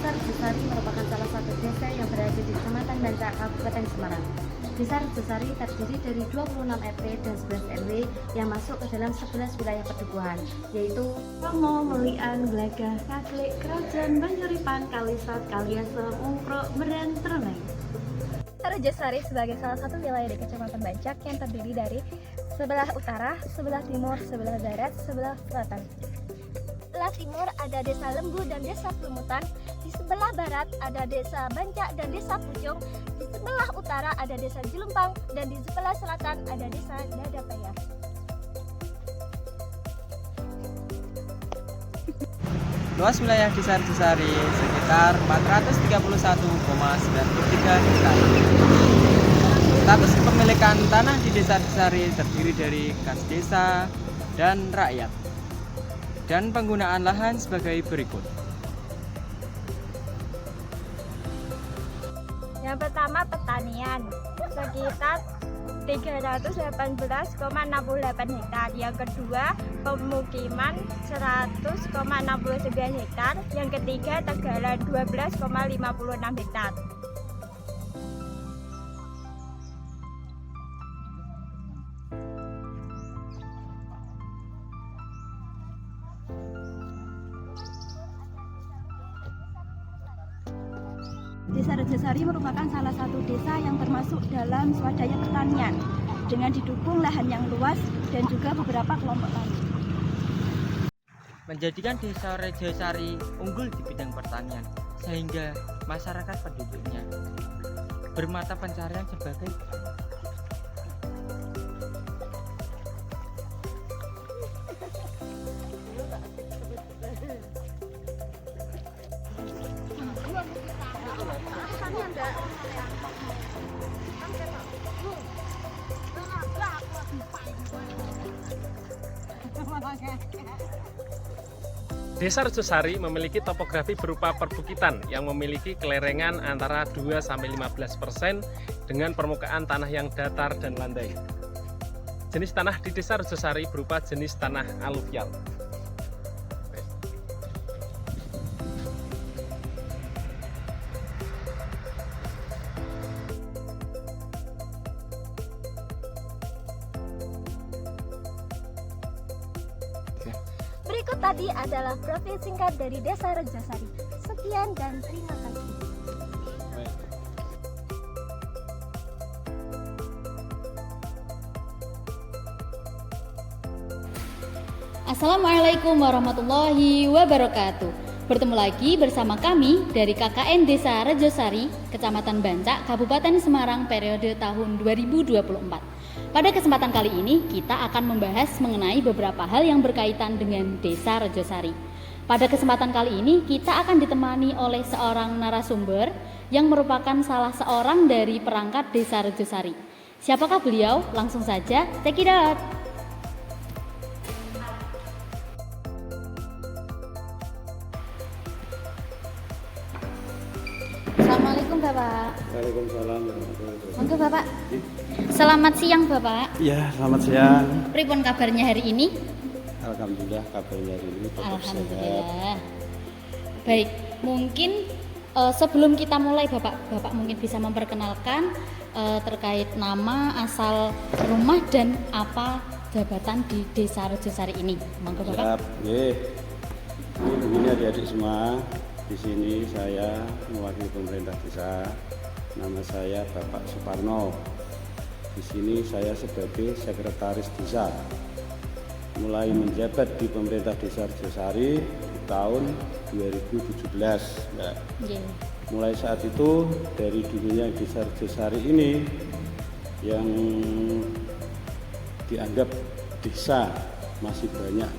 Desa Rejosari merupakan salah satu desa yang berada di Kecamatan Bancak, Kabupaten Semarang. Desa Rejosari terdiri dari 26 RT dan 11 RW yang masuk ke dalam 11 wilayah perdukuhan, yaitu Romo, Melian, Glagah, Kaglik, Krajan, Banjuripan, Kalisat, Kaliasa, Mungkrok, Meren, Treneng. Rejosari sebagai salah satu wilayah di Kecamatan Bancak yang terdiri dari sebelah utara, sebelah timur, sebelah barat, sebelah selatan. Sebelah timur ada Desa Lembu dan Desa Pelumutan, di sebelah barat ada Desa Bancak dan Desa Pucung, di sebelah utara ada Desa Jelumpang, dan di sebelah selatan ada Desa Dadapaya. Luas wilayah Desa Rejosari sekitar 431,93 hektar. Status kepemilikan tanah di Desa Rejosari terdiri dari kas desa dan rakyat. Dan penggunaan lahan sebagai berikut. Yang pertama pertanian, sekitar 318,68 hektar. Yang kedua pemukiman 100,69 hektar. Yang ketiga tegalan 12,56 hektar. Desa Rejosari merupakan salah satu desa yang termasuk dalam swadaya pertanian dengan didukung lahan yang luas dan juga beberapa kelompok tani. Menjadikan Desa Rejosari unggul di bidang pertanian sehingga masyarakat penduduknya bermata pencarian sebagai Desa Rejosari memiliki topografi berupa perbukitan yang memiliki kelerengan antara 2-15% dengan permukaan tanah yang datar dan landai. Jenis tanah di Desa Rejosari berupa jenis tanah aluvial. Berikut tadi adalah profil singkat dari Desa Rejosari. Sekian dan terima kasih. Assalamualaikum warahmatullahi wabarakatuh. Bertemu lagi bersama kami dari KKN Desa Rejosari, Kecamatan Bancak, Kabupaten Semarang periode tahun 2024. Pada kesempatan kali ini kita akan membahas mengenai beberapa hal yang berkaitan dengan Desa Rejosari. Pada kesempatan kali ini kita akan ditemani oleh seorang narasumber yang merupakan salah seorang dari perangkat Desa Rejosari. Siapakah beliau? Langsung saja check it out. Assalamualaikum Bapak. Waalaikumsalam warahmatullahi wabarakatuh. Monggo Bapak. Selamat siang Bapak. Ya, selamat siang. Pripun kabarnya hari ini? Alhamdulillah kabarnya hari ini tetap sehat. Alhamdulillah. Baik, mungkin sebelum kita mulai Bapak mungkin bisa memperkenalkan terkait nama, asal rumah dan apa jabatan di Desa Rejosari ini. Monggo Bapak. Siap. Nggih. Ini begini adik-adik semua. Di sini saya mewakili pemerintah desa. Nama saya Bapak Suparno. Di sini saya sebagai sekretaris desa. Mulai menjabat di pemerintah Desa Rejosari tahun 2017. Nah, mulai saat itu dari dulunya Desa Rejosari ini yang dianggap desa masih banyak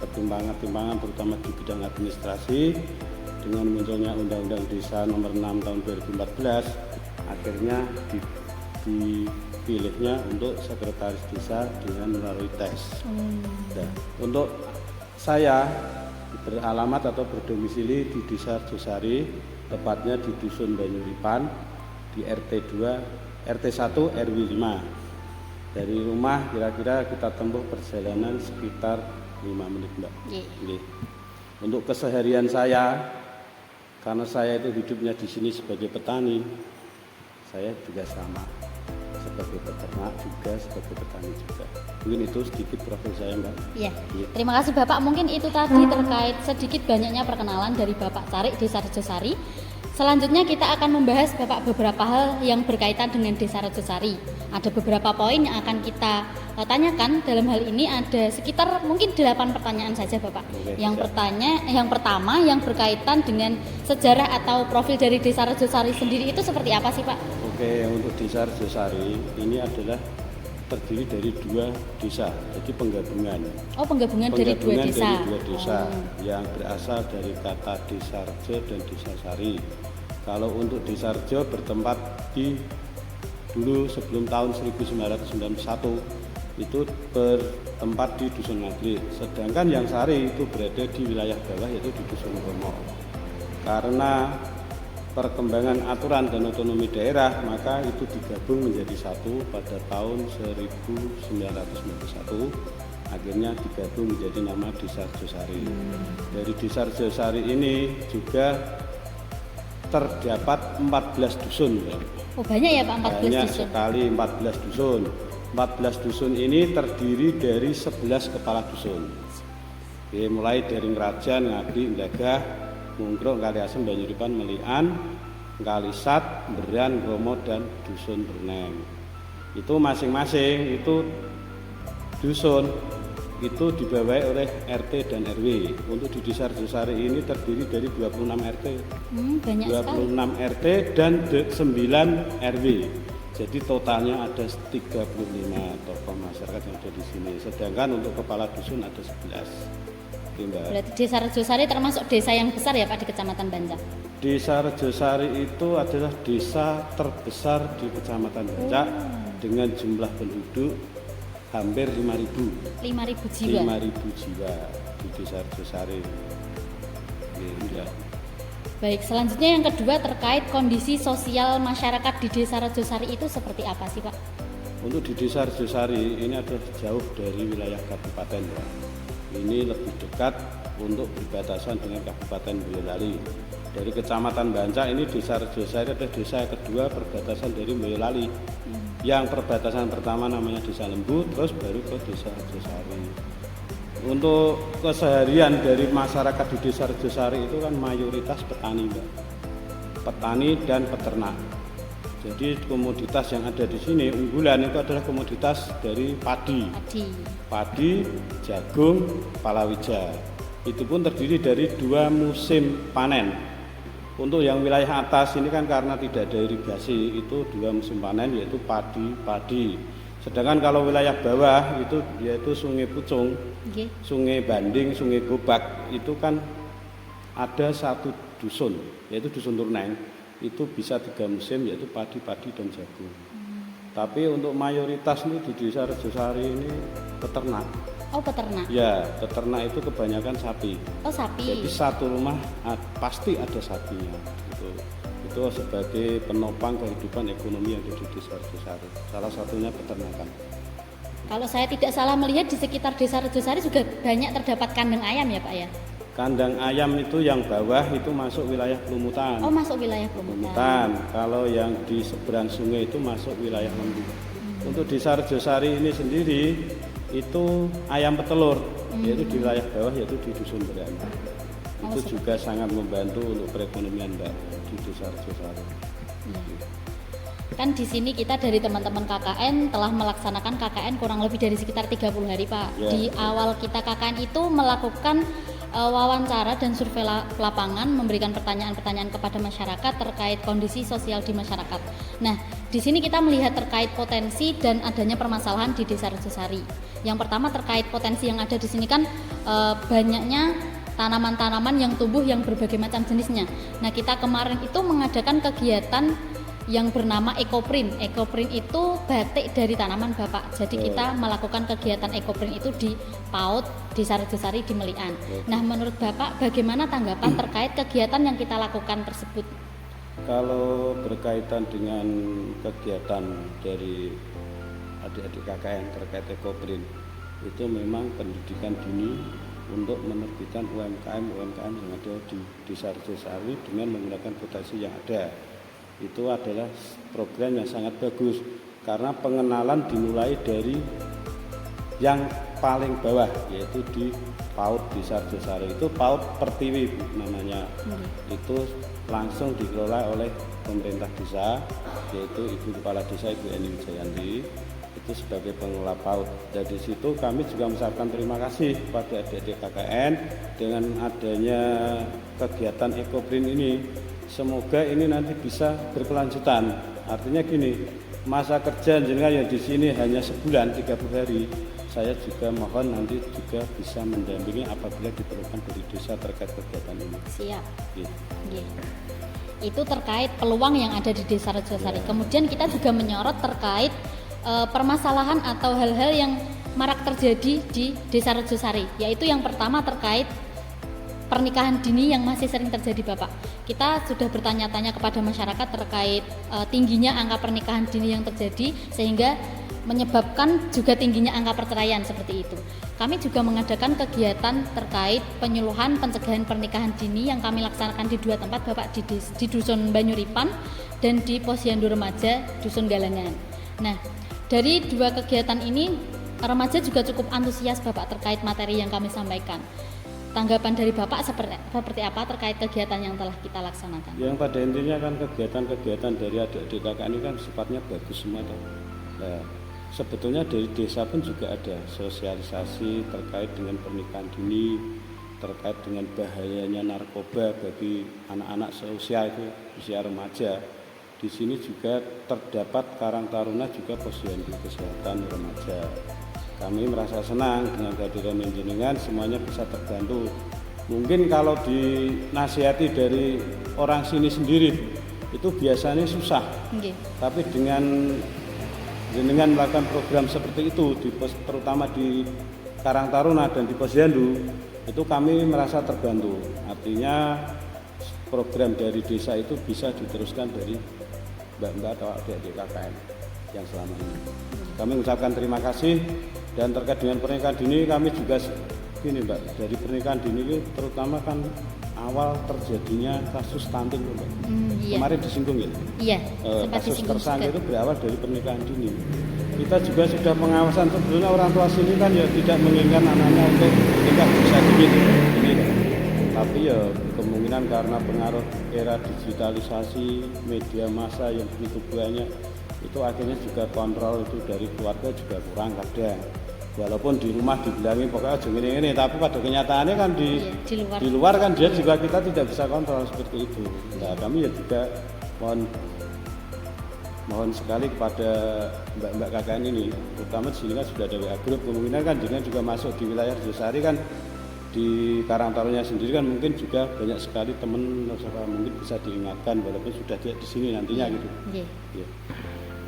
pertimbangan-pertimbangan terutama di bidang administrasi. Dengan munculnya Undang-Undang Desa Nomor 6 Tahun 2014, akhirnya dipilihnya untuk sekretaris desa dengan melalui tes. Nah, untuk saya beralamat atau berdomisili di Desa Rejosari, tepatnya di Dusun Banjuripan, di RT 2, RT 1 RW 5. Dari rumah kira-kira kita tempuh perjalanan sekitar 5 menit, Mbak. Untuk keseharian saya Karena saya itu hidupnya di sini sebagai petani, saya juga sama sebagai peternak juga, sebagai petani juga. Mungkin itu sedikit profil saya, Mbak. Iya. Iya. Terima kasih Bapak. Mungkin itu tadi terkait sedikit banyaknya perkenalan dari Bapak Carik Desa Rejosari. Selanjutnya kita akan membahas Bapak beberapa hal yang berkaitan dengan Desa Rejosari. Ada beberapa poin yang akan kita tanyakan. Dalam hal ini ada sekitar mungkin 8 pertanyaan saja Bapak. Oke, yang siap. yang pertama yang berkaitan dengan sejarah atau profil dari Desa Rejosari sendiri itu seperti apa sih Pak? Oke, untuk Desa Rejosari ini adalah terdiri dari 2 desa, jadi penggabungan. Oh, penggabungan dari 2 desa. Dari 2 desa Oh. yang berasal dari kata Desa Rejo dan Desa Sari. Kalau untuk Desa Rejo bertempat di dulu sebelum tahun 1991 itu bertempat di Dusun Maghrib. Sedangkan yang Sari itu berada di wilayah bawah yaitu di Dusun Romo. Karena perkembangan aturan dan otonomi daerah, maka itu digabung menjadi satu pada tahun 1991. Akhirnya digabung menjadi nama Desa Rejosari. Dari Desa Rejosari ini juga terdapat 14 dusun. Ya. Oh, banyak ya Pak, 14 Banyak dusun. sekali 14 dusun. 14 dusun ini terdiri dari 11 kepala dusun. Oke, mulai dari Ngerajan, Ngadi, Ndagah, Mungkruk, Kaliasem, Banyuripan, Melian, Kalisat, Beran, Bromo, dan Dusun Berneng. Itu masing-masing itu dusun itu dibawahi oleh RT dan RW. Untuk di Desa Rejosari ini terdiri dari 26 RT. Banyak sekali. 26 RT dan 9 RW. Jadi totalnya ada 35 tokoh masyarakat yang ada di sini. Sedangkan untuk kepala dusun ada 11. Oke, Mbak. Berarti Desa Rejosari termasuk desa yang besar ya Pak di Kecamatan Bancak? Desa Rejosari itu adalah desa terbesar di Kecamatan Bancak dengan jumlah penduduk hampir 5.000. 5.000 jiwa. 5.000 jiwa di Desa Rejosari. Iya. Baik, selanjutnya yang kedua terkait kondisi sosial masyarakat di Desa Rejosari itu seperti apa sih Pak? Untuk di Desa Rejosari ini adalah jauh dari wilayah kabupaten, ya. Ini lebih dekat untuk berbatasan dengan Kabupaten Boyolali. Dari Kecamatan Bancak ini Desa Rejosari adalah desa yang kedua perbatasan dari Boyolali. Yang perbatasan pertama namanya Desa Lembu, terus baru ke Desa Rejosari. Untuk keseharian dari masyarakat di Desa Rejosari itu kan mayoritas petani, Mbak. Petani dan peternak. Jadi komoditas yang ada di sini unggulan itu adalah komoditas dari padi. Padi, jagung, palawija. Itu pun terdiri dari 2 musim panen. Untuk yang wilayah atas ini kan karena tidak ada irigasi, itu 2 musim panen yaitu padi. Sedangkan kalau wilayah bawah itu yaitu Sungai Pucung, Sungai Banding, Sungai Gobak itu kan ada 1 dusun yaitu Dusun Turneng. Itu bisa 3 musim yaitu padi dan jagung. Tapi untuk mayoritas ini di Desa Rejosari ini peternak. Oh, peternak. Ya, peternak itu kebanyakan sapi. Oh, sapi. Jadi satu rumah pasti ada sapinya. Itu sebagai penopang kehidupan ekonomi yang ada di Desa Rejosari. Salah satunya peternakan. Kalau saya tidak salah melihat di sekitar Desa Rejosari juga banyak terdapat kandang ayam ya Pak ya? Kandang ayam itu yang bawah itu masuk wilayah Pelumutan. Oh, masuk wilayah Pelumutan. Kalau yang di seberang sungai itu masuk wilayah Lembu. Untuk Desa Rejosari ini sendiri itu ayam petelur, yaitu di wilayah bawah yaitu di Dusun Beran. Itu juga sangat membantu untuk perekonomian, Mbak, di Desa Rejosari. Kan di sini kita dari teman-teman KKN telah melaksanakan KKN kurang lebih dari sekitar 30 hari Pak. Ya, di awal kita KKN itu melakukan wawancara dan survei lapangan, memberikan pertanyaan-pertanyaan kepada masyarakat terkait kondisi sosial di masyarakat. Nah, di sini kita melihat terkait potensi dan adanya permasalahan di Desa Rejosari. Yang pertama terkait potensi yang ada di sini kan banyaknya tanaman-tanaman yang tumbuh yang berbagai macam jenisnya. Nah, kita kemarin itu mengadakan kegiatan yang bernama ekoprint. Ekoprint itu batik dari tanaman Bapak. Jadi kita melakukan kegiatan ekoprint itu di PAUD Desa Rejosari di Melian. Nah, menurut Bapak bagaimana tanggapan terkait kegiatan yang kita lakukan tersebut? Kalau berkaitan dengan kegiatan dari adik-adik KKN terkait ekoprint, itu memang pendidikan dini untuk menerbitkan UMKM yang ada di Desa Rejosari dengan menggunakan potensi yang ada. Itu adalah program yang sangat bagus karena pengenalan dimulai dari yang paling bawah, yaitu di PAUD Desa Rejosari. Itu PAUD Pertiwi namanya. Itu langsung dikelola oleh pemerintah desa, yaitu Ibu Kepala Desa Ibu Eni Wijayanti, itu sebagai pengelola PAUD. Dari situ kami juga mengucapkan terima kasih kepada adik-adik KKN dengan adanya kegiatan EcoPrint ini. Semoga ini nanti bisa berkelanjutan. Artinya gini, masa kerja jenengan yang di sini hanya sebulan 30 hari. Saya juga mohon nanti juga bisa mendampingi apabila diperlukan dari desa terkait kegiatan ini. Siap. Gitu. Itu terkait peluang yang ada di Desa Rejosari. Kemudian kita juga menyorot terkait permasalahan atau hal-hal yang marak terjadi di Desa Rejosari, yaitu yang pertama terkait pernikahan dini yang masih sering terjadi, Bapak. Kita sudah bertanya-tanya kepada masyarakat terkait tingginya angka pernikahan dini yang terjadi, sehingga menyebabkan juga tingginya angka perceraian seperti itu. Kami juga mengadakan kegiatan terkait penyuluhan pencegahan pernikahan dini yang kami laksanakan di 2 tempat, Bapak, di Dusun Banyuripan dan di Posyandu Remaja Dusun Galangan. Nah, dari 2 kegiatan ini remaja juga cukup antusias, Bapak, terkait materi yang kami sampaikan. Tanggapan dari Bapak seperti apa terkait kegiatan yang telah kita laksanakan? Yang pada intinya kan kegiatan-kegiatan dari adik-adik KKN ini kan sifatnya bagus semua. Nah, sebetulnya dari desa pun juga ada sosialisasi terkait dengan pernikahan dini, terkait dengan bahayanya narkoba bagi anak-anak seusia itu, usia remaja. Di sini juga terdapat Karang Taruna juga Posyandu Kesehatan Remaja. Kami merasa senang dengan kehadiran jenengan, semuanya bisa terbantu. Mungkin kalau dinasihati dari orang sini sendiri itu biasanya susah. Tapi dengan jenengan melakukan program seperti itu, terutama di Karang Taruna dan di Posyandu, itu kami merasa terbantu. Artinya program dari desa itu bisa diteruskan dari mbak-mbak atau adik-adik KKN yang selama ini. Kami mengucapkan terima kasih. Dan terkait dengan pernikahan dini, kami juga gini, Mbak, dari pernikahan dini itu terutama kan awal terjadinya kasus stunting, Mbak. Iya. Kemarin disinggung ya. Iya. Kasus tersangka itu berawal dari pernikahan dini. Kita juga sudah pengawasan, sebetulnya orang tua sini kan ya tidak menginginkan anaknya untuk menikah usia dini kan. Tapi ya kemungkinan karena pengaruh era digitalisasi, media massa yang begitu banyak, itu akhirnya juga kontrol itu dari keluarga juga kurang kadang. Walaupun di rumah dibilangin pokoknya jangan ini, tapi pada kenyataannya kan di luar kan dia juga kita tidak bisa kontrol seperti itu. Nah, kami ya juga mohon sekali kepada mbak-mbak KKN ini, terutama di sini kan sudah ada WA group, kemungkinan kan jangan juga masuk di wilayah Rejosari kan, di Karang Taruna sendiri kan mungkin juga banyak sekali teman mungkin bisa diingatkan walaupun sudah di sini nantinya gitu. Yeah.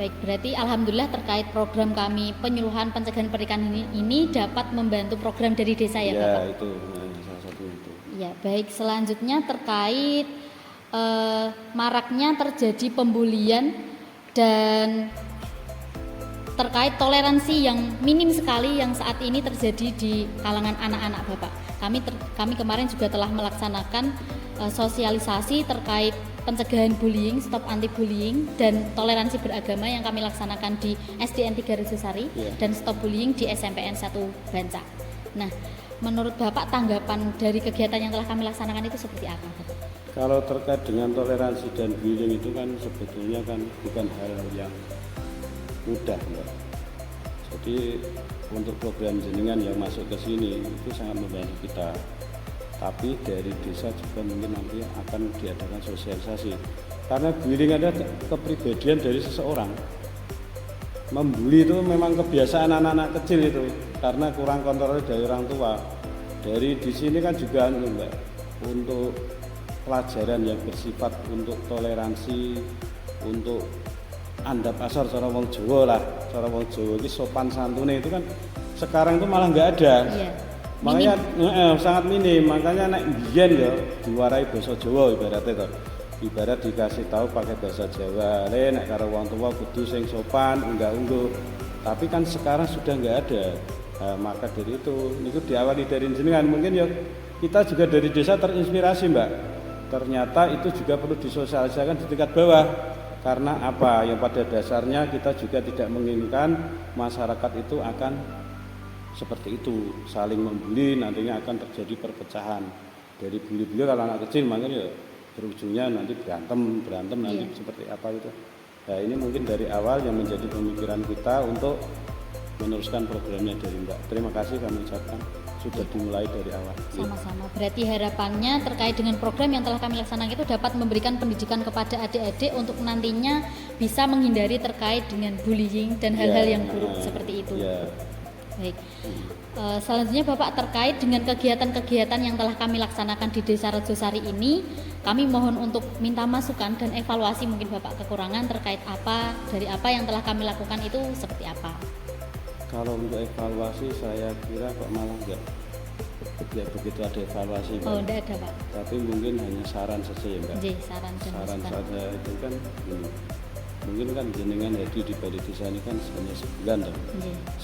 Baik, berarti alhamdulillah terkait program kami penyuluhan pencegahan pernikahan ini dapat membantu program dari desa ya, Bapak? Ya, itu salah satu itu. Ya, baik, selanjutnya terkait maraknya terjadi pembulian dan terkait toleransi yang minim sekali yang saat ini terjadi di kalangan anak-anak, Bapak. Kami kemarin juga telah melaksanakan sosialisasi terkait pencegahan bullying, stop anti bullying dan toleransi beragama yang kami laksanakan di SDN 3 Rejosari dan stop bullying di SMPN 1 Bancak. Nah, menurut Bapak tanggapan dari kegiatan yang telah kami laksanakan itu seperti apa, Bapak? Kalau terkait dengan toleransi dan bullying itu kan sebetulnya kan bukan hal yang mudah, Mbak. Jadi untuk program jenengan yang masuk ke sini itu sangat membantu kita. Tapi dari desa juga mungkin nanti akan diadakan sosialisasi. Karena bullying ada kepribadian dari seseorang. Membuli itu memang kebiasaan anak-anak kecil itu, karena kurang kontrol dari orang tua. Dari di sini kan juga Mbak, untuk pelajaran yang bersifat untuk toleransi, untuk andap asor cara wong Jawa lah, cara wong Jawa ini sopan santune itu kan sekarang itu malah nggak ada. Iya. Makanya sangat minim, makanya nek biyen ya diwarai basa Jawa ibaratnya to. Ibarat dikasih tahu pakai bahasa Jawa, nek karo wong tua kudu sing sopan, unggah-ungguh. Tapi kan sekarang sudah nggak ada. Maka dari itu diawali dari jenengan. Mungkin ya kita juga dari desa terinspirasi Mbak. Ternyata itu juga perlu disosialisasikan di tingkat bawah. Karena apa? Yang pada dasarnya kita juga tidak menginginkan masyarakat itu akan seperti itu, saling membuli, nantinya akan terjadi perpecahan. Dari bully-bully kalau anak kecil makanya ya berujungnya nanti berantem nanti seperti apa itu. Nah ini mungkin dari awal yang menjadi pemikiran kita untuk meneruskan programnya dari Mbak. Terima kasih kami ucapkan sudah dimulai dari awal. Sama-sama. Berarti harapannya terkait dengan program yang telah kami laksanakan itu dapat memberikan pendidikan kepada adik-adik untuk nantinya bisa menghindari terkait dengan bullying dan hal-hal yang buruk seperti itu. Baik. Selanjutnya Bapak, terkait dengan kegiatan-kegiatan yang telah kami laksanakan di Desa Rejosari ini, kami mohon untuk minta masukan dan evaluasi mungkin Bapak kekurangan terkait dari apa yang telah kami lakukan itu seperti apa. Kalau untuk evaluasi saya kira kok malah enggak begitu ada evaluasi Mbak. Oh, enggak ada Pak. Tapi mungkin hanya saran saja ya Mbak. Saran saja itu kan ini. Mungkin kan jenengan hadir di Balai Desa ini kan hanya sebulan toh.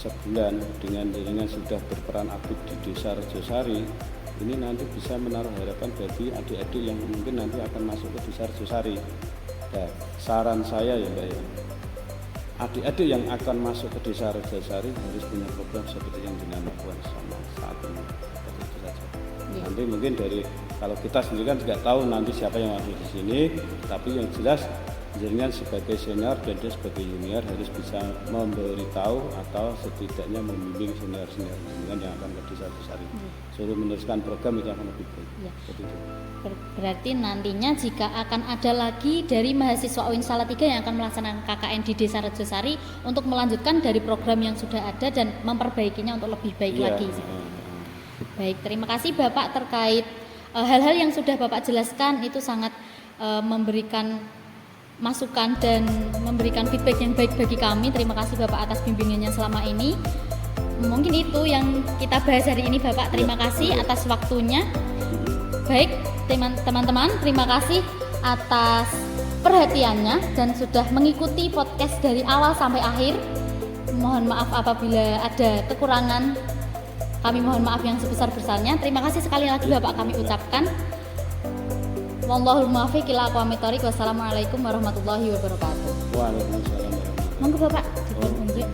Sebulan dengan jenengan sudah berperan aktif di Desa Rejosari, ini nanti bisa menaruh harapan bagi adik-adik yang mungkin nanti akan masuk ke Desa Rejosari. Nah, saran saya ya Mbak ya, adik-adik yang akan masuk ke Desa Rejosari harus punya program seperti yang jenengan lakukan sama saat ini. Seperti itu saja. Nanti mungkin dari kalau kita sendiri kan tidak tahu nanti siapa yang masuk di sini, tapi yang jelas jenengan sebagai senior dan dia sebagai junior harus bisa memberitahu atau setidaknya membimbing senior-senior jenengan yang akan ke Desa Rejosari. Suruh meneruskan program itu akan lebih baik. Seperti itu. Berarti nantinya jika akan ada lagi dari mahasiswa UIN Salatiga yang akan melaksanakan KKN di Desa Rejosari untuk melanjutkan dari program yang sudah ada dan memperbaikinya untuk lebih baik lagi. Baik, terima kasih Bapak terkait hal-hal yang sudah Bapak jelaskan itu sangat memberikan masukan dan memberikan feedback yang baik bagi kami. Terima kasih Bapak atas bimbingannya selama ini. Mungkin itu yang kita bahas hari ini Bapak. Terima kasih atas waktunya. Baik teman-teman, terima kasih atas perhatiannya dan sudah mengikuti podcast dari awal sampai akhir. Mohon maaf apabila ada kekurangan. Kami mohon maaf yang sebesar-besarnya. Terima kasih sekali lagi Bapak kami ucapkan. Wallahul muwaffiq ila aqwamit thoriq. Wassalamualaikum warahmatullahi wabarakatuh. Waalaikumsalam warahmatullahi wabarakatuh. Monggo Bapak, dipun unjuk.